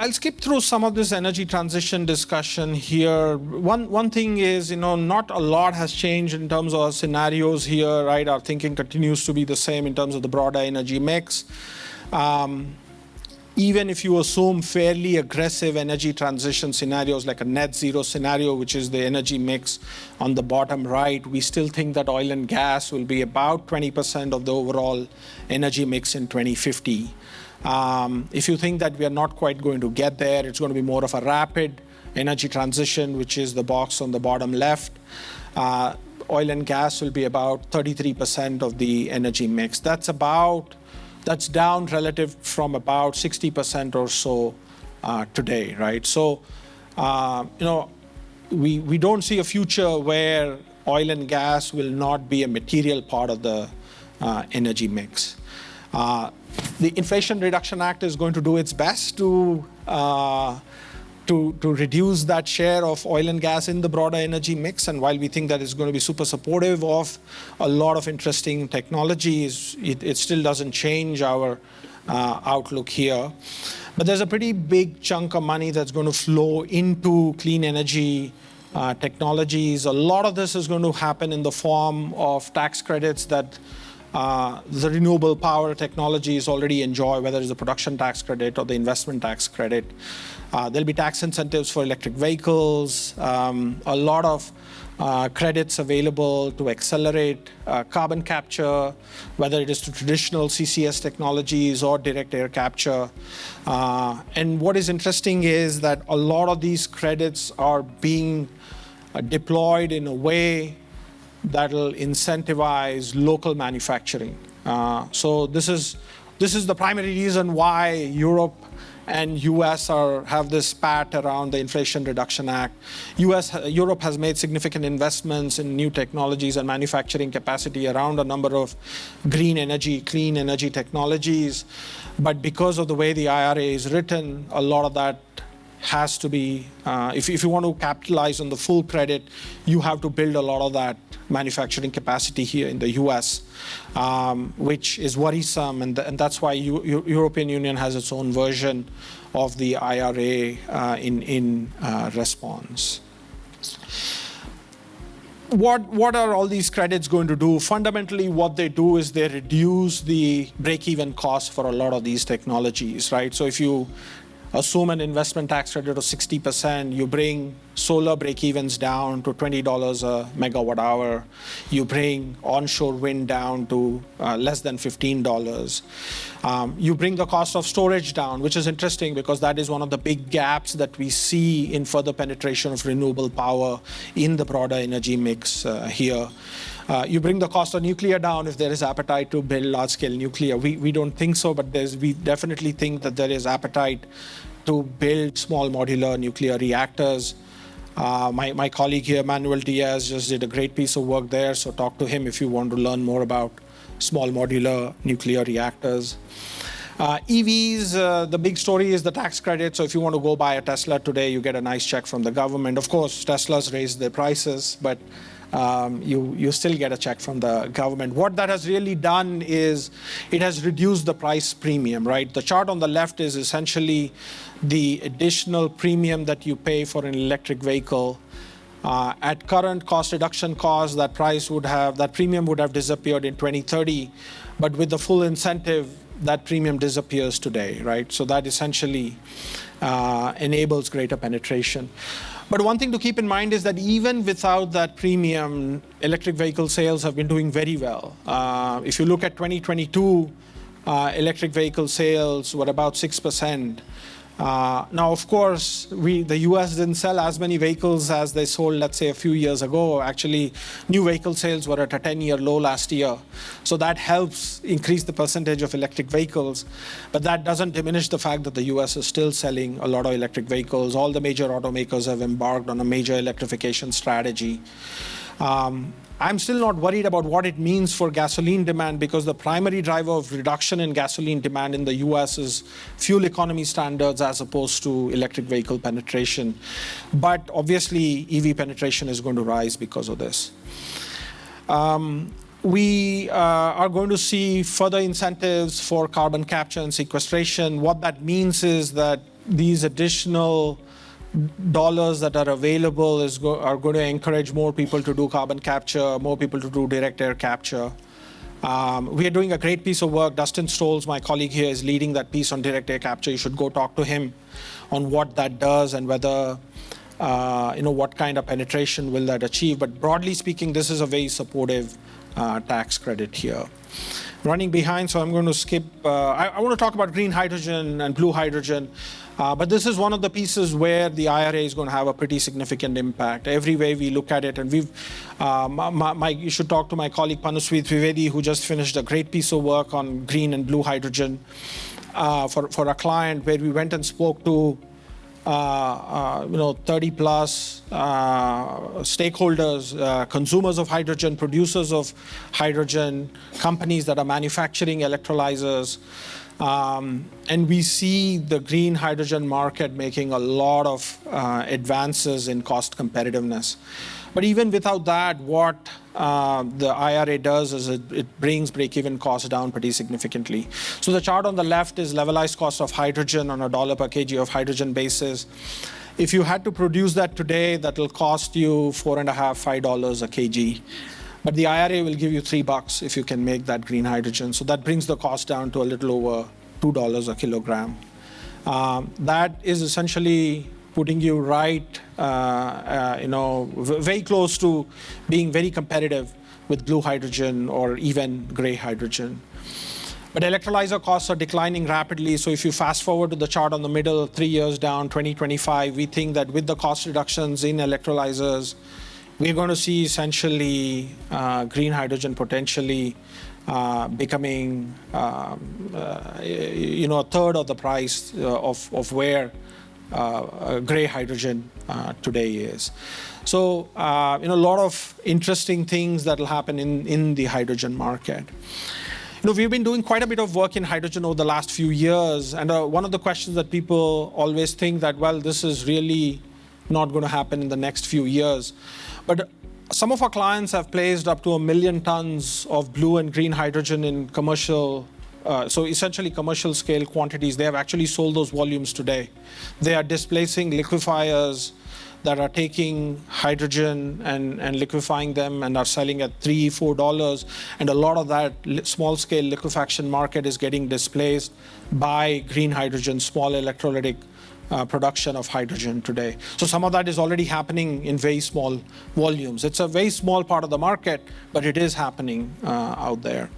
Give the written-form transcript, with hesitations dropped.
I'll skip through some of this energy transition discussion here. One thing is, not a lot has changed in terms of our scenarios here, right? Our thinking continues to be the same in terms of the broader energy mix. Even if you assume fairly aggressive energy transition scenarios like a net zero scenario, which is the energy mix on the bottom right, we still think that oil and gas will be about 20% of the overall energy mix in 2050. If you think that we are not quite going to get there, it's going to be more of a rapid energy transition, which is the box on the bottom left. Oil and gas will be about 33% of the energy mix. That's down relative from about 60% or so today, right? So, we don't see a future where oil and gas will not be a material part of the energy mix. The Inflation Reduction Act is going to do its best to reduce that share of oil and gas in the broader energy mix. And while we think that it's going to be super supportive of a lot of interesting technologies, it still doesn't change our outlook here. But there's a pretty big chunk of money that's going to flow into clean energy technologies. A lot of this is going to happen in the form of tax credits that the renewable power technologies already enjoy, whether it's the production tax credit or the investment tax credit. There'll be tax incentives for electric vehicles, a lot of credits available to accelerate carbon capture, whether it is to traditional CCS technologies or direct air capture. And what is interesting is that a lot of these credits are being deployed in a way that will incentivize local manufacturing. So this is the primary reason why Europe and US have this spat around the Inflation Reduction Act. Europe has made significant investments in new technologies and manufacturing capacity around a number of green energy, clean energy technologies. But because of the way the IRA is written, a lot of that has to be, if you want to capitalize on the full credit, you have to build a lot of that manufacturing capacity here in the US, which is worrisome, and that's why European Union has its own version of the IRA in response. What are all these credits going to do? Fundamentally, what they do is they reduce the break-even cost for a lot of these technologies, right? So if you assume an investment tax credit of 60%, you bring solar break-evens down to $20 a megawatt hour. You bring onshore wind down to less than $15. You bring the cost of storage down, which is interesting because that is one of the big gaps that we see in further penetration of renewable power in the broader energy mix here. You bring the cost of nuclear down if there is appetite to build large-scale nuclear. We don't think so, but we definitely think that there is appetite to build small modular nuclear reactors. My colleague here, Manuel Diaz, just did a great piece of work there, so talk to him if you want to learn more about small modular nuclear reactors. EVs, the big story is the tax credit. So if you want to go buy a Tesla today, you get a nice check from the government. Of course, Tesla's raised their prices, but you still get a check from the government. What that has really done is it has reduced the price premium, right? The chart on the left is essentially the additional premium that you pay for an electric vehicle. At current cost reduction costs, that premium would have disappeared in 2030, but with the full incentive, that premium disappears today, right? So that essentially enables greater penetration. But one thing to keep in mind is that even without that premium, electric vehicle sales have been doing very well. If you look at 2022, electric vehicle sales were about 6%. Now, of course, the US didn't sell as many vehicles as they sold, let's say, a few years ago. Actually, new vehicle sales were at a 10-year low last year. So that helps increase the percentage of electric vehicles. But that doesn't diminish the fact that the US is still selling a lot of electric vehicles. All the major automakers have embarked on a major electrification strategy. I'm still not worried about what it means for gasoline demand because the primary driver of reduction in gasoline demand in the US is fuel economy standards as opposed to electric vehicle penetration. But obviously, EV penetration is going to rise because of this. We are going to see further incentives for carbon capture and sequestration. What that means is that these additional dollars that are available are going to encourage more people to do carbon capture, more people to do direct air capture. We are doing a great piece of work. Dustin Stolz, my colleague here, is leading that piece on direct air capture. You should go talk to him on what that does and whether, what kind of penetration will that achieve. But broadly speaking, this is a very supportive tax credit here. Running behind, so I'm going to skip. I want to talk about green hydrogen and blue hydrogen. But this is one of the pieces where the IRA is going to have a pretty significant impact. Every way we look at it, and you should talk to my colleague Panuswee Trivedi, who just finished a great piece of work on green and blue hydrogen for a client, where we went and spoke to 30 plus stakeholders, consumers of hydrogen, producers of hydrogen, companies that are manufacturing electrolyzers. And we see the green hydrogen market making a lot of advances in cost competitiveness. But even without that, what the IRA does is it brings break-even costs down pretty significantly. So the chart on the left is levelized cost of hydrogen on a $1 per kg of hydrogen basis. If you had to produce that today, that will cost you $4.5, $5 a kg. But the IRA will give you $3 if you can make that green hydrogen. So that brings the cost down to a little over $2 a kilogram. That is essentially putting you right, very close to being very competitive with blue hydrogen or even gray hydrogen. But electrolyzer costs are declining rapidly. So if you fast forward to the chart on the middle, 3 years down, 2025, we think that with the cost reductions in electrolyzers, we're going to see essentially green hydrogen potentially becoming a third of the price of where gray hydrogen today is. So a lot of interesting things that will happen in the hydrogen market. We've been doing quite a bit of work in hydrogen over the last few years, and one of the questions that people always think that, well, this is really not going to happen in the next few years. But some of our clients have placed up to 1 million tons of blue and green hydrogen in commercial, so essentially commercial scale quantities. They have actually sold those volumes today. They are displacing liquefiers that are taking hydrogen and liquefying them and are selling at $3, $4. And a lot of that small scale liquefaction market is getting displaced by green hydrogen, small electrolytic production of hydrogen today. So some of that is already happening in very small volumes. It's a very small part of the market, but it is happening out there.